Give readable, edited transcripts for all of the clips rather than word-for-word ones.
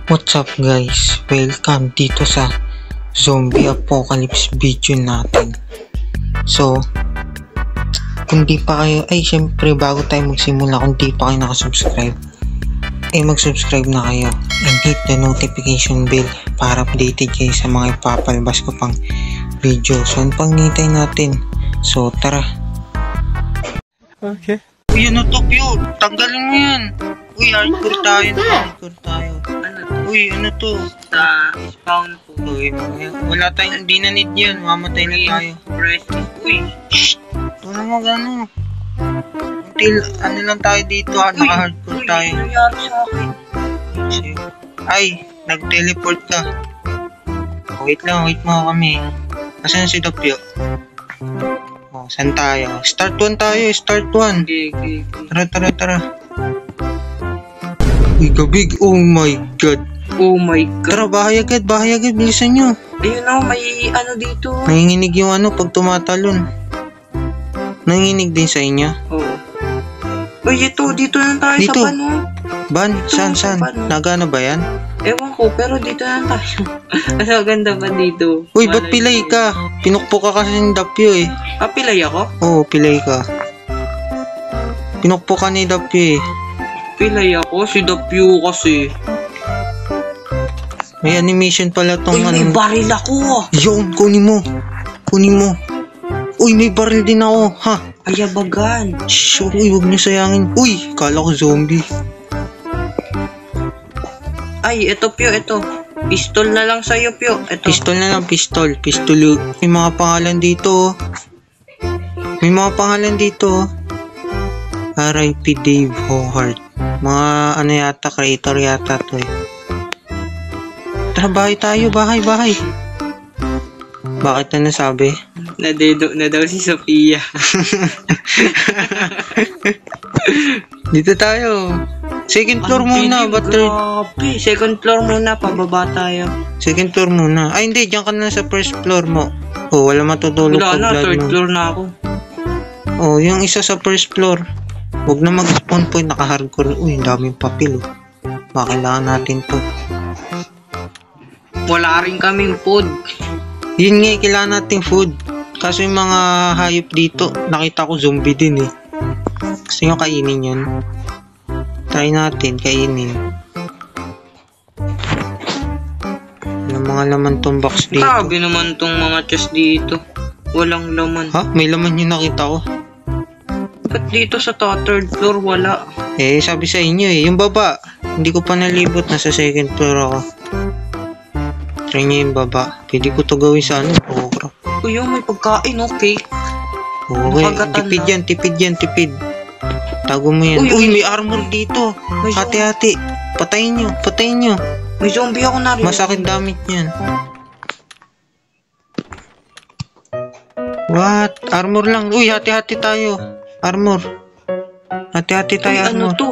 What's up guys? Welcome dito sa Zombie Apocalypse video natin. So, kung di pa kayo, syempre bago tayo magsimula, kung di pa kayo nakasubscribe, mag-subscribe na kayo and hit the notification bell para updated kayo sa mga ipapalabas ko pang video. So, ang pangitay natin. So, tara. Okay. Uy, ano to, Pio? Tanggalin mo yan. Uy, hardcore tayo. Uy, ano to? Sa spawn po. Uy, wala tayong, hindi na need yan. Mamatay na tayo. Press. Uy. Shhh! Ito na mag-ano. Until, ano lang tayo dito, naka-hardcore tayo. Uy, nangyari sa akin? Ay, nag-teleport ka. Wait mo kami. Asan si Dopyo? Oh, saan tayo? Start 1 tayo, start 1. Okay. Tara. Uy, gabig, oh my god. Oh my god. Tara, bahay agad, bilisan nyo. Ayun na, may ano dito. Nanginginig yung ano pag tumatalon. Nanginginig din sa inyo? Oo. Uy, dito na tayo Dito. sa pano. Ban, saan? Paano? Nagana ba yan? Ewan ko, pero dito na tayo. Mas maganda pa dito. Uy, ba't pilay ka? Pinukpo ka kasi ng Dapyo eh. Ah, pilay ako? Oo, pilay ka. Pinukpo ka ni Dapyo eh. Pilay ako? Si Dapyo kasi. May animation pala tong Uy, may baril ako. Yun, kunin mo. Uy, may baril din ako, ha? Ayabagan. Shh, uy, huwag niyo sayangin. Uy, kala ko zombie. Ay, eto Pyo, eto. Pistol na lang sa'yo, Pyo. Eto. Pistol na lang, pistol. May mga pangalan dito. R.I.P. Dave Howard. Mga ano yata, creator yata to eh. Tara, bahay tayo, bahay. Bakit na nasabi? Nadedo na daw si Sophia. Dito tayo. Second floor muna, ba third? Grabe, second floor muna, pababa tayo. Second floor muna. Ay, hindi, diyan ka na sa first floor mo. Oh, wala matutulog Wala na, pag third mo. floor na ako. Oh, yung isa sa first floor. Huwag na mag-spawn point, naka-hardcore. Uy, daming papel oh. Kailangan natin to. Wala rin kaming food. Yun nga, kailangan natin food. Kaso yung mga hayop dito, nakita ko zombie din eh. Gusto nyo kainin yun? Try natin, kainin. Ano mga laman tong box dito? Grabe naman tong mga chest dito. Walang laman. Ha? May laman yung nakita ko. Ba't dito sa third floor wala? Eh, sabi sa inyo eh, yung baba. Hindi ko pa nalibot, nasa second floor ako. Try nyo yung baba. Pwede ko to gawin sa ano? Oh, crap. Uy, may pagkain, okay. Okay, tipid yan. Tago mo yan. Uy, may armor dito. Hati-hati. Patayin nyo. May zombie ako na rin. Masakit damit yan. What? Armor lang. Uy, hati-hati tayo. Armor. Hati-hati tayo, Uy, armor. ano to?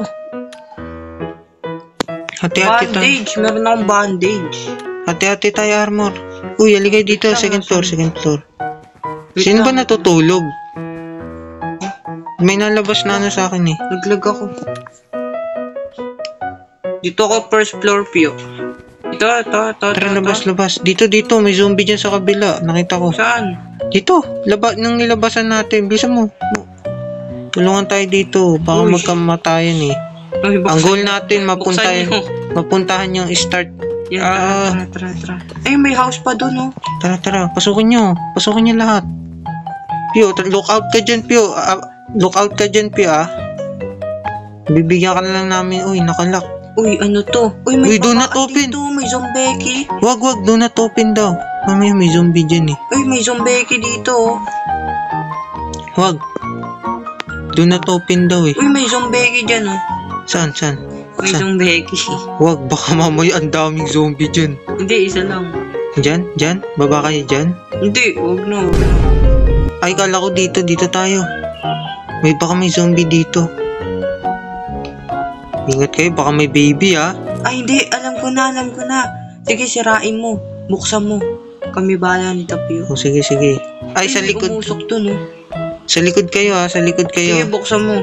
Hati-hati tayo. Bandage. Meron akong bandage. Hati-hati tayo, armor. Uy, aligay dito. Second floor. Wait Sino ba lang. natutulog? May nalabas na ano sa akin eh. Naglag ako. Dito ako first floor, Pyo. Ito. Tara, labas. Dito. May zombie dyan sa kabila. Nakita ko. Saan? Dito. Nang nilabasan natin. Bilisan mo. Tulungan tayo dito. Baka Uy. magkamatayan eh. Uy, Ang goal natin, buksan nyo. mapuntahan yung start. Yan, tara. Ay, may house pa doon, oh. Tara. Pasukin nyo lahat. Pio, look out ka dyan, Pio. Ah. Bibigyan ka na lang namin. Uy, nakalak. Uy, ano to? Uy, may Uy, do not baka open. dito. May zombie. Wag, do not open daw. Mamaya may zombie dyan eh. Uy, may zombie dito, oh. Wag. Do not open daw eh. Uy, may zombie dyan, oh. Saan? May zombie. Wag, baka mamaya ang daming zombie dyan. Hindi, isa lang. Dyan? Baba kayo dyan? Hindi, wag na. Ay, kala ko dito tayo. Baka may zombie dito. Ingat kayo, baka may baby ah. Ay, hindi. Alam ko na. Sige, sirain mo. Buksan mo. Kami bala ni Tapio. Oh, sige. Ay, sa likod. Umusok to, no? Sa likod kayo ah, Sige, buksan mo.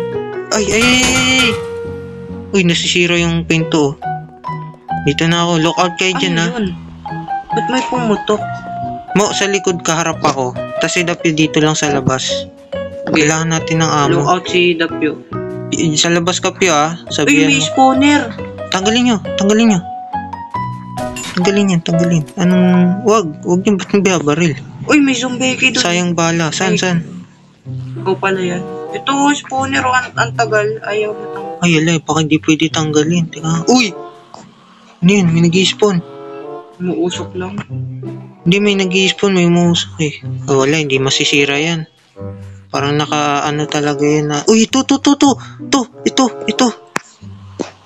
Ay. Uy, nasisira yung pinto. Dito na ako. Look out kayo dyan, ha? Ano yun? Ba't may pumutok? Mo, sa likod ka, harap ako. Tapos si Dapyo dito lang sa labas. Kailangan natin ng amo. Look out si Dapyo. Sa labas ka, Pyo, ha? Uy, Sabihan may mo. spawner. Tanggalin nyo. Tanggalin. Anong... Wag yung ba't yung bihabaril? Uy, may zombie doon. Sayang bala. Saan? Ikaw pala yan. Ito, spawner. Ang tagal. Ayaw mo tanggal. Ay, alay, baka hindi pwede tanggalin. Teka. Uy! Ano yun? May nag-i-spawn. Umuusok lang. Hindi, may nag-i-spawn. May umuusok eh. Oh, wala, hindi masisira yan. Parang naka-ano talaga yan na... Uy, ito.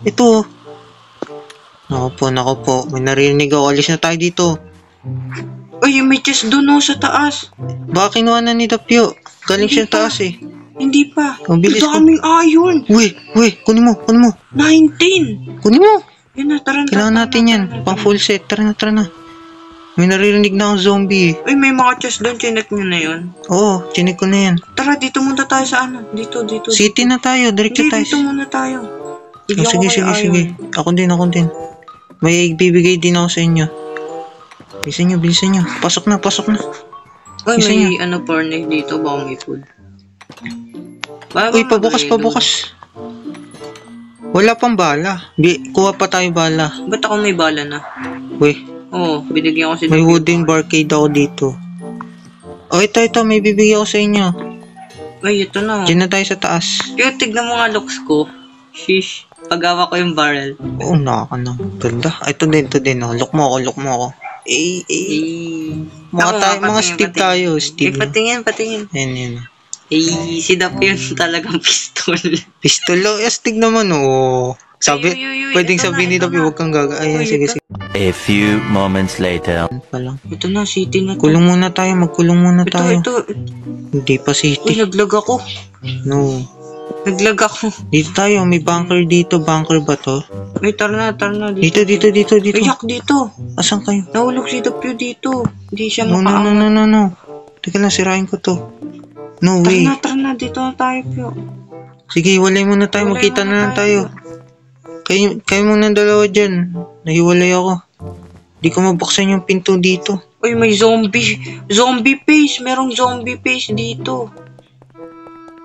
Ito. Nako po. May narinig ako. Alis na tayo dito. Uy, may chest doon sa taas. Baka kinuha na ni Dapyo. Galing siya taas eh. Hindi pa. Ang bilis ko. Daming iron. Uy, kunin mo. 19. Kunin mo. Yan na, tara na. Kailangan natin yan. Pang full set. Tara na. May naririnig na akong zombie eh. Uy, may mga chest doon. Chinek nyo na yun. Oo, chinik ko na yan. Tara, dito muna tayo sa ano. Dito. City na tayo. Diretso Hindi, tayo. dito muna tayo. Oh, sige. Ako din. May bibigay din ako sa inyo. Bilisan nyo. Pasok na. Uy, Isa may furnace dito. Baka may food. Uy, pabukas. Wala pang bala. Kuha pa tayo bala. Ba't ako may bala na? Uy, Oo, binigyan ko si may wooden barcade ako dito. Oh, ito. May bibigay ako sa inyo. Uy, ito na. Diyan na tayo sa taas. Yung tignan mo nga looks ko. Shish. Paggawa ko yung barrel. Oo, naka na. Ganda. Ito din. Oh. Look mo ako. Mga Steve tayo. Steve. Patingin. Yan. Si Dap yun talagang pistol. Pistol. Astig naman, oh. Pwedeng ito sabihin na, ni Dapyo, huwag kang gaga. Ayan, sige. A few moments later. Ito na, city na to. Magkulong muna tayo. Ito. Hindi pa Uy, city. naglag ako. No. Naglag ako. Dito tayo, may bunker dito. Bunker ba to? Uy, tara na. Dito. Ayak dito. Asan kayo? Nahulog si Dapyo dito. Hindi siya No. makaangat. Teka lang, sirain ko to. No way. Tara na. Dito na tayo, Pyo. Sige, walay muna tayo. Walay Magkita muna na lang tayo. tayo. Kayo muna dalawa dyan. Nahiwalay ako. Di ko mabuksan yung pinto dito. Uy, may zombie. Zombie face. Merong zombie face dito.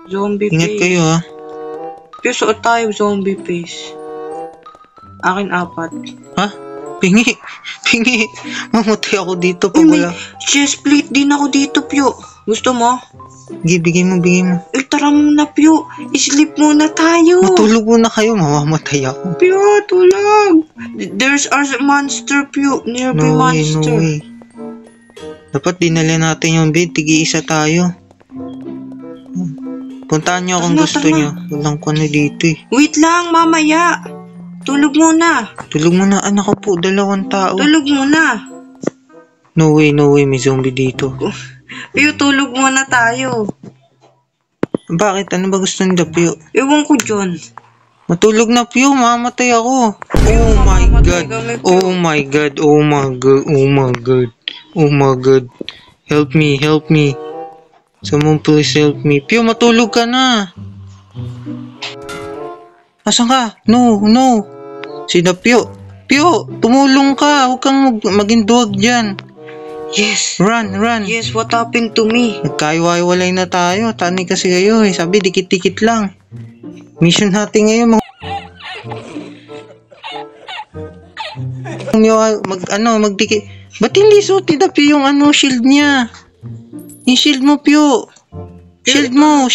Zombie Ingat face. kayo ha. Pyo, suot tayo zombie face. Akin 4. Ha? Pingi. Mamatay ako dito pag Uy, may wala. chest plate din ako dito, Pyo. Gusto mo? Sige, bigay mo. Uy, tara muna, Pyo. I-sleep muna tayo. Matulog muna kayo. Mamamatay ako. Pyo, tulog. There's a monster, Pyo. Nearby No monster. way. Dapat dinala natin yung bed. Tigi-isa tayo. Puntahan nyo kung Tara na, gusto tara na. nyo. Walang kuno dito eh. Wait lang, mamaya. Tulog muna. Tulog muna. Anak ko po. 2 tao. Tulog muna. No way. May zombie dito. Pyo, tulog muna tayo. Bakit? Ano ba gusto ni Dapyo? Ewan ko dyan. Matulog na, Pyo. Mamatay ako. Oh my God. Oh my God. Help me. Someone please help me. Pyo, matulog ka na. Asan ka? No. Si Dapyo. Pyo, tumulong ka. Huwag kang maging duwag dyan. Yes. Run. Yes, what happened to me? Nagkaiwalay na tayo. Tani kasi kayo eh. Sabi, dikit-dikit lang. Mission natin ngayon. Magdikit. Ba't hindi suot ni Dapyo yung shield niya? Yung shield mo, Pyo. Shield mo.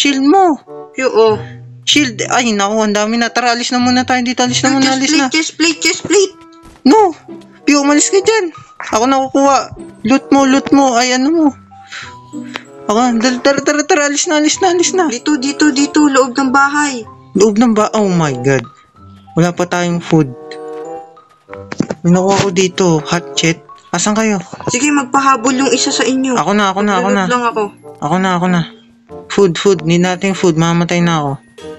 Pyo, oh. Shield. Ay, naku, ang dami na. Tara, alis na muna tayo dito. Alis na. Chest plate. No. Pyo, umalis ka dyan. Ako na kukuha. Loot mo. Ay, ano mo. Ako, tara. Alis na. Dito. Loob ng bahay. Oh my God. Wala pa tayong food. May nakuha ko dito. Hatchet. Asan kayo? Sige, magpahabol yung isa sa inyo. Ako na. Maglulot lang ako. Ako na. Food. Need natin food. Mamatay na ako.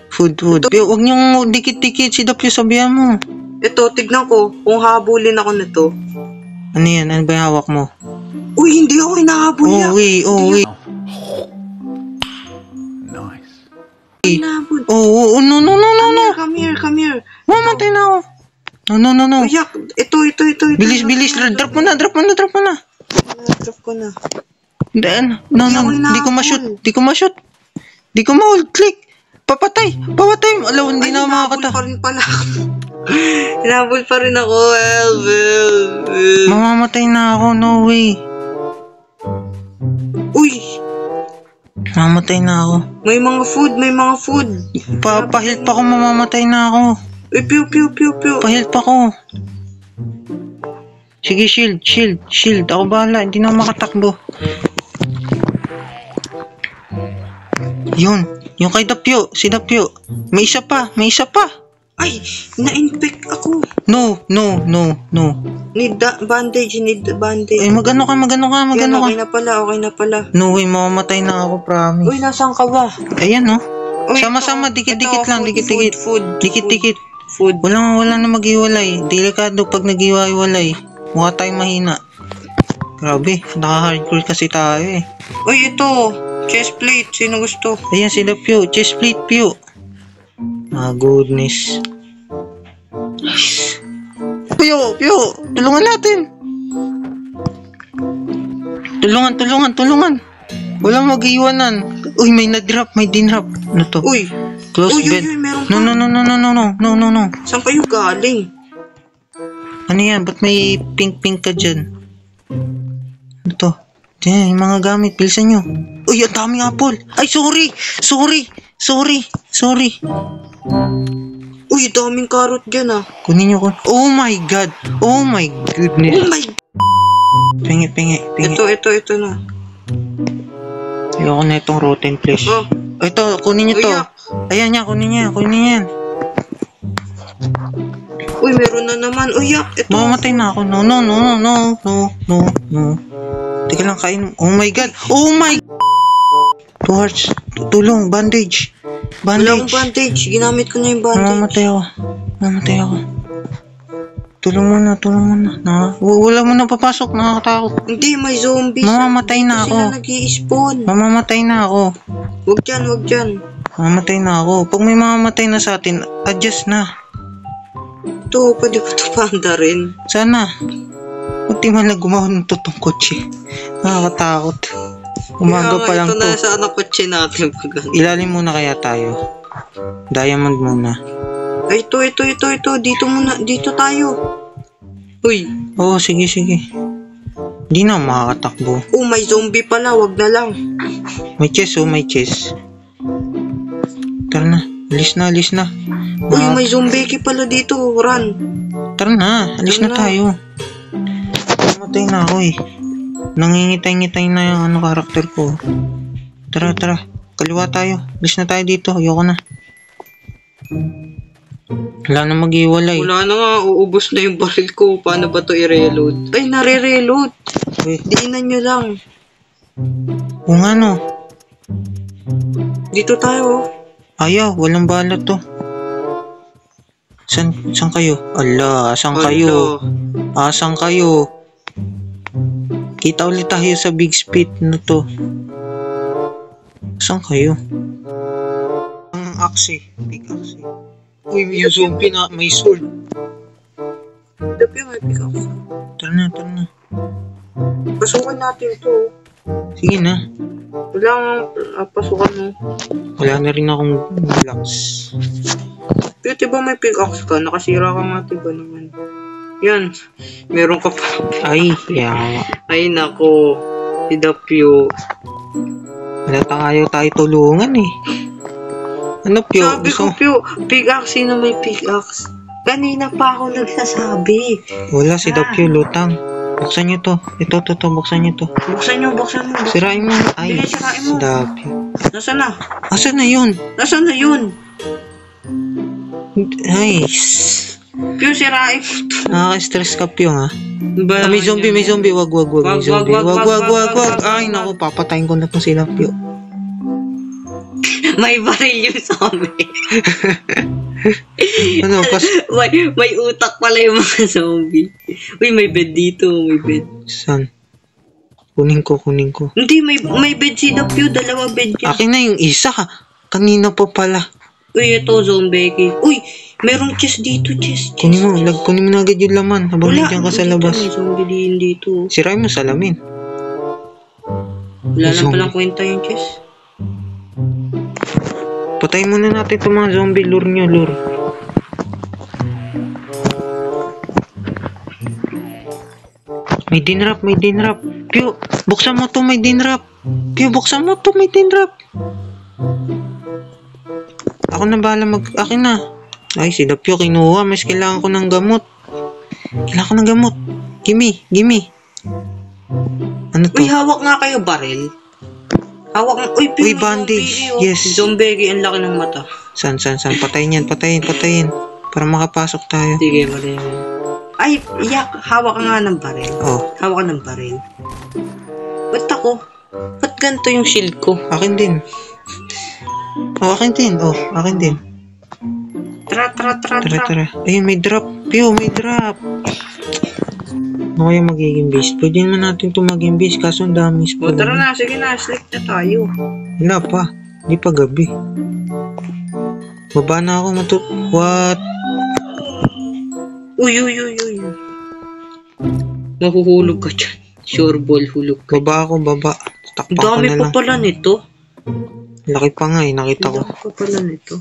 Food. Pero huwag niyong dikit-dikit. Si Dapyo, sabihan mo. Ito, tignan ko kung habulin ako nito. Ano yan? Ano ba yung hawak mo? Uy, hindi ako hinahabol niya. Oh, Hinahabol. no. Come here. Mamatay na ako. No. Uyak! Ito. Bilis. Drop mo na. Drop ko na. No. Hindi ako Di ko ma-shoot. Di ko ma-hold click. Papatay. Alaw, hindi na makakata. pa rin pala. Hinabol pa rin ako. Help. Mamamatay na ako. No way. Uy! Mamamatay na ako. May mga food. Papahilt pa ako. Mamamatay na ako. Uy, pew. Pahilt pa ako. Sige, shield. Ako bahala. Hindi na ako makatakbo. Yun. Yung kay Dapyo. Si Dapyo. May isa pa. Ay! Na-infect ako. No. Need bandage. Eh, magano ka. Okay na pala. No way, mamamatay na ako, promise. Uy, nasaan ka ba? Ayan, no? Uy, Sama-sama, dikit-dikit lang, dikit-dikit. Food. Dikit-dikit. Wala na mag-iwalay. Delikado pag nag-iwalay. Mukha tayong mahina. Grabe, naka-hardcore kasi tayo eh. Uy, ito. Chest plate. Sino gusto? Ayan sila, Pyo. Chest plate, Pyo. Ah, goodness. Pyo. Tulungan natin. Tulungan. Walang mag-iwanan. Uy, may dinrap. Ano to? Uy. Close bed. Meron pa. No. Saan kayo galing? Ano yan? Ba't may pink ka dyan? Ano to? Diyan, yung mga gamit. Bilisan nyo. Uy, ang daming apple. Ay, sorry. Uy, daming carrot dyan ah. Kunin nyo ko. Oh my God. Oh my goodness. Oh my... Pingi. Ito na. Ayoko na itong rotten flesh. Oh. Ito, kunin nyo to. Uyak. Ayan niya, kunin yan. Uy, meron na naman. Uyak, ito. Mamamatay na ako. No. Teka lang, kain. Oh my God. 2 hearts. Tulong, bandage. Wala akong bandage. Ginamit ko na yung bandage. Mamamatay ako. Tulong mo na. Wala mo na papasok, nakakatakot. Hindi, may zombie. Mamamatay na ako. Sila nag-i-spawn. Mamamatay na ako. Wag dyan. Mamamatay na ako. Pag may mamamatay na sa atin, adjust na. Ito, pwede ko ito panda rin. Sana. Kunti man lang gumawa ng totoong kotse. Nakakatakot. Umaga pa lang ito to. na sa anak kotse natin. Ilalim muna kaya tayo. Diamond muna. Ay, ito. Dito tayo. Uy. Oo, sige. Hindi na makakatakbo. Oh, may zombie pala. Wag na lang. May chest. Tara na. Alis na. Uy, may zombie pala dito. Run. Tara na. Alis na tayo. Mamatay na ako eh. Nangingitay-ngitay na yung karakter ko. Tara. Kaliwa tayo. Alis na tayo dito. Ayoko na. Wala na mag-iwalay. Wala na nga. Uubos na yung baril ko. Paano ba to i-reload? Ay, nare-reload. Diinan nyo lang. Kung ano. Dito tayo. Ayaw. Walang bala to. San kayo? Ala, asan kayo? Kita ulit tayo sa big speed na to. Saan kayo? Ang big axe. Uy, yung zombie na may sword. Dapat may pickaxe. Tara na. Pasukan natin to. Sige na. Walang pasukan mo. Wala na rin akong blocks. Pero diba may pickaxe ka? Nakasira ka nga diba naman? Yan. Meron ka pa. Ay, yawa. Ay nako. Si Dapyo. Wala tayo tulungan eh. Ano, Pyo? Sabi ko, Pyo, pickaxe na may pickaxe. Kanina pa ako nagsasabi. Wala, si Dapyo, lutang. Buksan nyo to. Ito, buksan nyo to. Buksan nyo. Sirain mo. Ay, Sige, sirain mo. si Dapyo. Nasaan na? Asan na yun? Ay, Pyo, sirain mo to. nakaka-stress ka, Pyo, ha? May zombie. Wag. May zombie. Wag. Ay, naku, papatayin ko na itong sila, Pyo. May baril yung zombie. Ano, may utak pala yung mga zombie. Uy, may bed dito. Saan? Kunin ko. Hindi, may bed si Dapyo. 2 bed yan. Akin na yung isa. Kanina pa pala. Uy, ito, zombie. Uy, Merong chest dito, chest. Kunin mo, kunin mo na agad yung laman habang nandiyan ka sa labas. May zombie din dito. Sirain mo salamin. Wala lang Zombie. palang kwenta yung chest. Patayin muna natin itong mga zombie lure nyo, lure. May dinrap, may dinrap. Pio, buksan mo to, may dinrap. Pio, buksan mo to, may dinrap. Ako na bahala akin na. Ay, si Dapyo kinuha. Mas kailangan ko ng gamot. Kailangan ko ng gamot. Gimme, gimme. Ano to? Uy, hawak nga kayo, baril. Hawak nga. Uy, Uy, bandage. Yes. Zombie, ang laki ng mata. San? Patayin yan, patayin. Para makapasok tayo. Sige, mali. Ay, yak. Hawak ka nga ng baril. Oh, Hawak ka ng baril. Ba't ako? Ba't ganito yung shield ko? akin din. Oh, akin din. Oh, akin din. Tara. Tara. Ayun, may drop. Pio, may drop. Ano kaya magiging base? Pwede naman natin ito maging base kaso ang daming O, spawn. tara na. Sige na. Select na tayo. Wala pa. Di pa gabi. Baba na ako What? Uy. Mahuhulog ka dyan. Sure ball, hulog ka. Baba. Takpan ko Dami na pa lang. pala nito. Laki pa nga eh, nakita ko. Dami pa pala nito.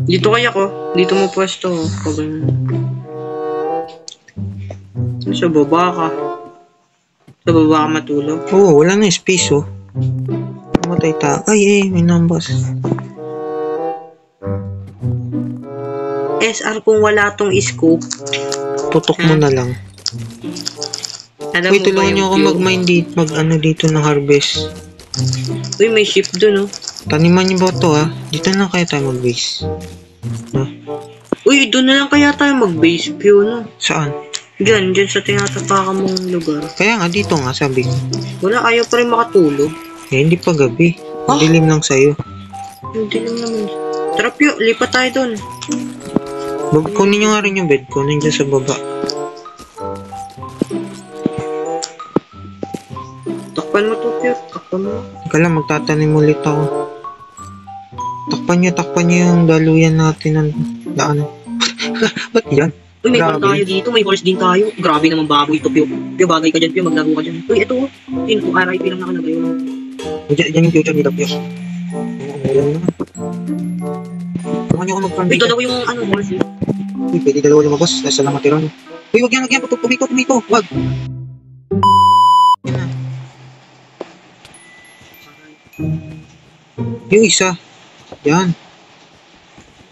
Dito kaya ko. Dito mo pwesto. Sa baba ka. Sa baba ka matulog. Oo, wala na space oh. Matay ta. Ay, may numbers. SR kung wala tong scope. Putok mo na lang. Alam Uy, mo ba tulungan yung niyo ako mag-ano dito ng harvest. Uy, may ship dun, oh. Taniman niyo ba ito ha? Dito na kaya tayo mag-base. Uy, doon na lang kaya tayo mag-base view, no? Saan? Diyan sa tinatapakan mong lugar. Kaya nga, dito nga sabi ko. Wala, ayaw pa rin makatulog. Eh, hindi pa gabi. Ah? Dilim lang sa'yo. Hindi lang naman. Tara, Pio, lipat tayo doon. Kunin nyo nga rin yung bed ko. Nandiyan sa baba. Takpan mo to, Pio. Takpan mo. Teka lang, magtatanim ulit ako. Takpan nyo yung daluyan natin ng daanan. Ba't yan? Uy, may Grabe. bar tayo dito. May horse din tayo. Grabe naman baboy ito, Pio. Pio, bagay ka dyan, Pio. Maglaro ka dyan. Uy, ito. Sino ko? RIP lang nakalagay. Diyan yung future nila, Pio. Ayan na. Tulungan nyo ako mag-farm Uy, dito. dalawa yung horse. Uy, pwede dalawa lumabas. Nasa lang matira nyo. Uy, wag yan. Tumiko. Wag. Yan na. Yung isa. Yan.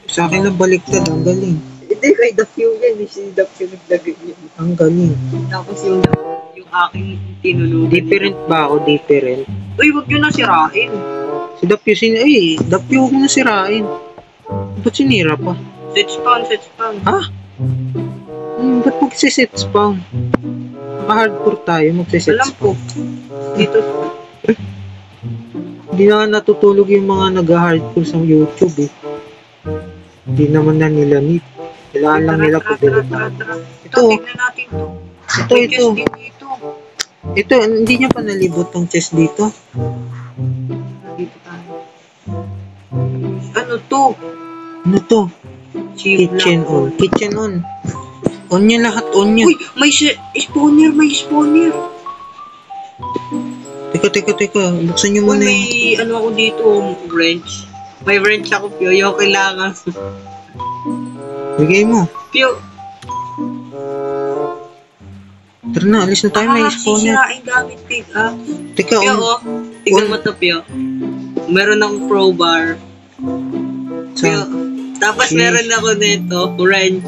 Sa akin lang baliktad. Ang galing. Hindi, kay The Few yan. Si The Few naglagay yan. Ang galing. Tapos yung aking tinulugan. Different ba ako? Different. Uy, wag yun na sirain. Si Dapyo Dapyo huwag mo na sirain. Ba't sinira pa? Set spawn. Ha? Ba't magsiset spawn? Maka-hardcore tayo, magsiset Alam spawn. ko. Dito. Hindi na natutulog yung mga nag-hardcore sa YouTube eh. Hindi naman na nila need. Kailangan lang nila pagdalitan. Tara. Ito. Tignan natin to. Ito. May chest din dito. Ito, hindi niya pa nalibot tong chest dito. Dito tayo. Ano to? Ano to? Chip Kitchen lang. on. Kitchen on. On niya lahat, on niya. Uy, may spawner. Teka. Buksan niyo Uy, muna may yung... ano ako dito, wrench. May wrench ako, Pio. Yung kailangan. Bigay mo. Pio. Tara na, alis na tayo. May spawner. Sisirain gamit pick up. Teka, Pio, on. oh. Tignan mo to, Pio. Meron akong crowbar. Pio. Saan? Tapos Jeez. meron ako nito, wrench.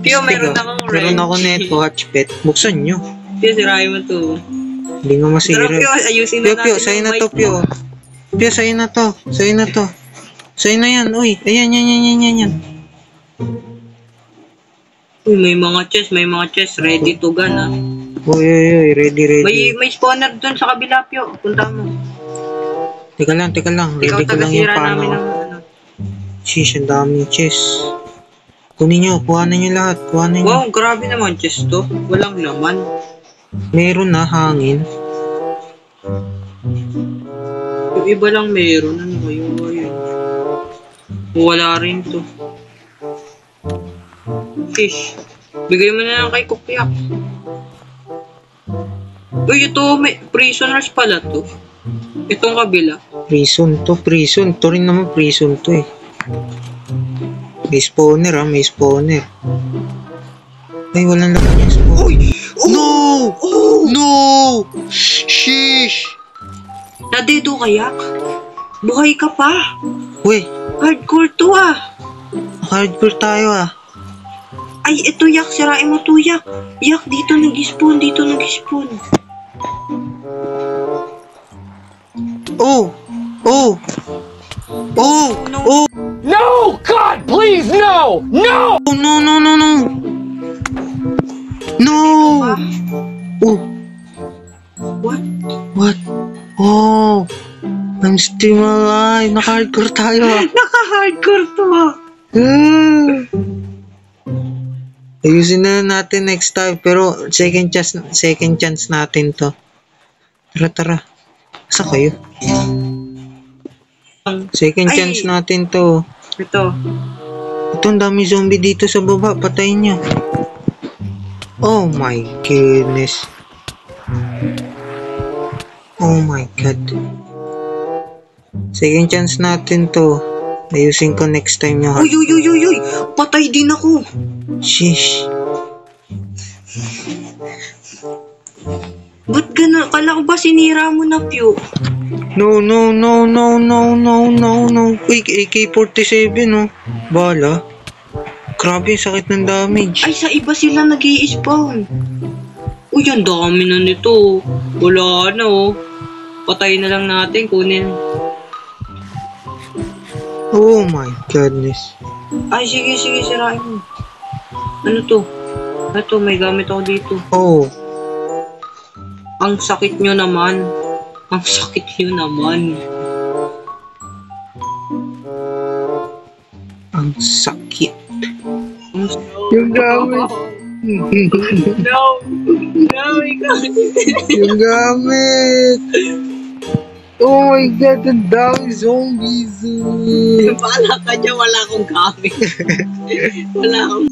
Pio, meron Teka, akong wrench. Meron ako neto, hatchpet. Buksan nyo. Pio, sirain mo to. Hindi nga masira. Tara, Pio, ayusin na Pio, natin sa'yo yung na to, mic Pio. mo. Pio, sa'yo na to. Sa'yo na yan, uy. Ayan, yan. Uy, may mga chest. Ready to gun, ah. Uy, ready. May spawner dun sa kabila, Pio. Punta mo. Teka lang. Ikaw Ready ko lang yung taga-sira namin pano. ng ano. Sheesh, ang daming chest. Kunin nyo, kuhanan nyo lahat. Wow, grabe naman chest to. Walang laman. Meron na hangin. iba lang meron. Ano kayo? Ayun. Wala rin to. Fish. Bigay mo na lang kay Kupyak. Uy, ito, may prisoners pala to. Itong kabila. Prison to. To rin naman prison to eh. May spawner may spawner. Ay, walang laman yung spawner. Uy! No! Oh! No! Sheesh! Nadedo kayak? Buhay ka pa. Uy, Hardcore to hardcore tayo Ay, ito yak. Sirain mo to yak. Yak, dito nag-spawn. Oh! No. No! God, please, no! No! Oh, no! No! Oh! What? Oh! I'm still alive! Naka-hardcore tayo Naka-hardcore to Ayusin na natin next time, pero second chance natin to. Tara. Asa kayo? Second Ay. chance natin to. Ito. Ito, ang dami zombie dito sa baba. Patayin nyo. Oh my goodness. Oh my god. Second chance natin to. Ayusin ko next time yung Uy! Patay din ako. Sheesh. Ba't gana? Kala ko ba sinira mo na, Pew? No. Uy, AK-47 Bala. Grabe, sakit ng damage. Ay, sa iba sila nag-i-spawn. Uy, ang dami na nito. Wala na Patay na lang natin, kunin. Oh my goodness. Ay, sige, sirain mo. Ano to? Ito, may gamit ako dito. Oh. Ang sakit nyo naman. Ang sakit nyo naman. Ang sakit. Ang Yung gamit. No, ikaw. Yung gamit. Oh my god, ang dami zombies. Bahala ka dyan, wala akong gamit. Wala akong